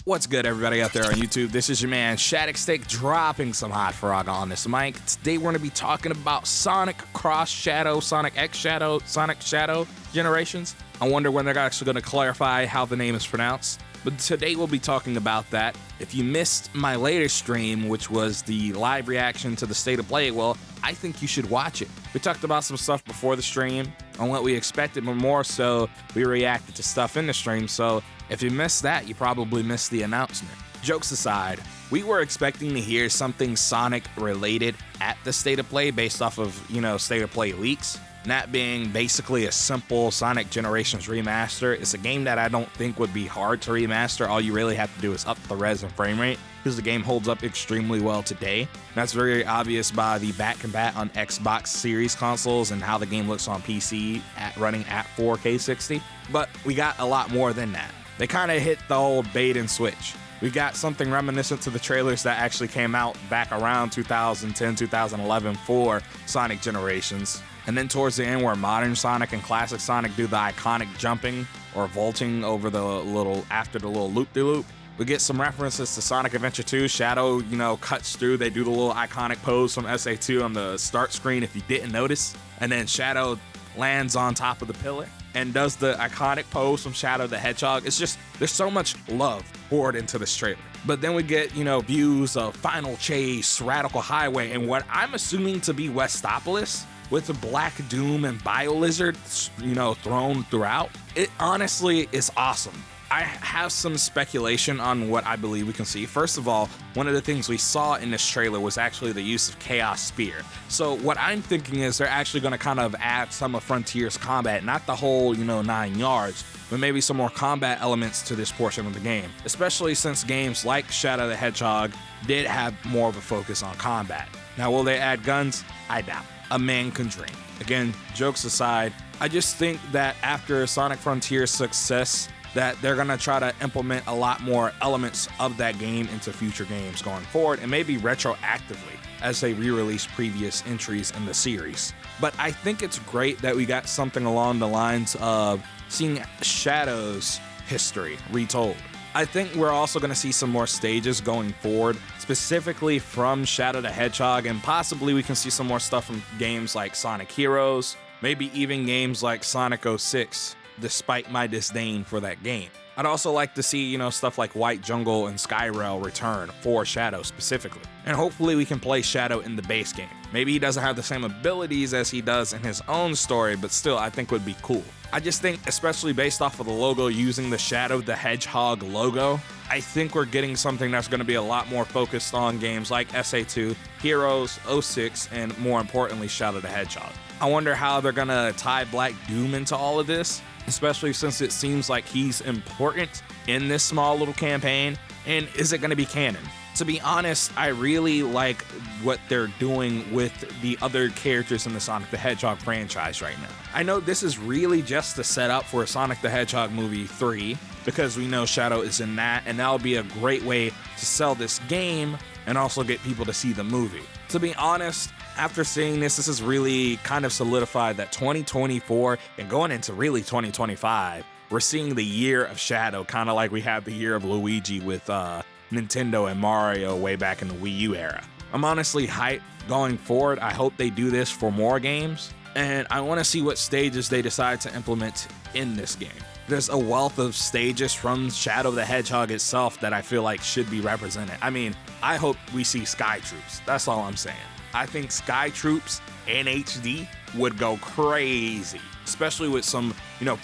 What's good, everybody out there on YouTube? This is your man Shadicstick dropping some hot frog on this mic. Today we're going to be talking about Sonic Cross Shadow, Sonic X Shadow, Sonic Shadow generations. I wonder when they're actually going to clarify how the name is pronounced. But today we'll be talking about that. If you missed my latest stream, which was the live reaction to the State of Play, well, I think you should watch it. We talked about some stuff before the stream on what we expected, but more so, we reacted to stuff in the stream. So if you missed that, you probably missed the announcement. Jokes aside, we were expecting to hear something Sonic related at the State of Play based off of, State of Play leaks. And that being basically a simple Sonic Generations remaster. It's a game that I don't think would be hard to remaster. All you really have to do is up the res and frame rate, because the game holds up extremely well today. That's very obvious by the back combat on Xbox Series consoles and how the game looks on PC running at 4K 60. But we got a lot more than that. They kind of hit the old bait and switch. We got something reminiscent to the trailers that actually came out back around 2010, 2011 for Sonic Generations. And then towards the end, where modern Sonic and classic Sonic do the iconic jumping or vaulting over after the little loop-de-loop. We get some references to Sonic Adventure 2. Shadow, cuts through. They do the little iconic pose from SA2 on the start screen if you didn't notice. And then Shadow lands on top of the pillar and does the iconic pose from Shadow the Hedgehog. It's just, there's so much love poured into this trailer. But then we get, views of Final Chase, Radical Highway, and what I'm assuming to be Westopolis, with the Black Doom and BioLizard, thrown throughout. It honestly is awesome. I have some speculation on what I believe we can see. First of all, one of the things we saw in this trailer was actually the use of Chaos Spear. So what I'm thinking is they're actually going to kind of add some of Frontier's combat, not the whole, 9 yards, but maybe some more combat elements to this portion of the game, especially since games like Shadow the Hedgehog did have more of a focus on combat. Now, will they add guns? I doubt. A man can dream. Again, jokes aside, I just think that after Sonic Frontier's success, that they're gonna try to implement a lot more elements of that game into future games going forward, and maybe retroactively as they re-release previous entries in the series. But I think it's great that we got something along the lines of seeing Shadow's history retold. I think we're also going to see some more stages going forward, specifically from Shadow the Hedgehog, and possibly we can see some more stuff from games like Sonic Heroes, maybe even games like Sonic 06, despite my disdain for that game. I'd also like to see, stuff like White Jungle and Skyrail return for Shadow specifically. And hopefully we can play Shadow in the base game. Maybe he doesn't have the same abilities as he does in his own story, but still I think would be cool. I just think, especially based off of the logo using the Shadow the Hedgehog logo, I think we're getting something that's going to be a lot more focused on games like SA2, Heroes, 06, and more importantly, Shadow the Hedgehog. I wonder how they're going to tie Black Doom into all of this, especially since it seems like he's important in this small little campaign, and is it going to be canon? To be honest, I really like what they're doing with the other characters in the Sonic the Hedgehog franchise right now. I know this is really just the setup for Sonic the Hedgehog movie 3, because we know Shadow is in that, and that'll be a great way to sell this game and also get people to see the movie. To be honest, after seeing this has really kind of solidified that 2024 and going into really 2025, we're seeing the year of Shadow, kind of like we had the year of Luigi with Nintendo and Mario way back in the Wii U era. I'm honestly hyped going forward. I hope they do this for more games, and I want to see what stages they decide to implement in this game. There's a wealth of stages from Shadow the Hedgehog itself that I feel like should be represented. I mean, I hope we see Sky Troops. That's all I'm saying. I think Sky Troops in HD would go crazy, especially with some,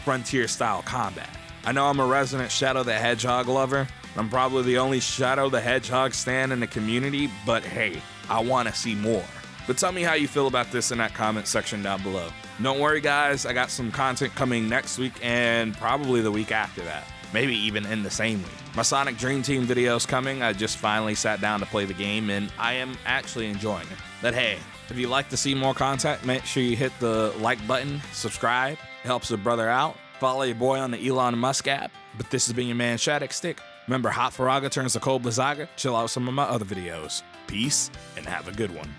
Frontier style combat. I know I'm a resident Shadow the Hedgehog lover. I'm probably the only Shadow the Hedgehog stan in the community, but hey, I want to see more. But tell me how you feel about this in that comment section down below. Don't worry guys, I got some content coming next week and probably the week after that. Maybe even in the same week. My Sonic Dream Team video's coming. I just finally sat down to play the game and I am actually enjoying it. But hey, if you'd like to see more content, make sure you hit the like button, subscribe. It helps a brother out. Follow your boy on the Elon Musk app. But this has been your man Shadicstick. Remember, Hot Faraga turns to Cold Blizzaga. Chill out some of my other videos. Peace and have a good one.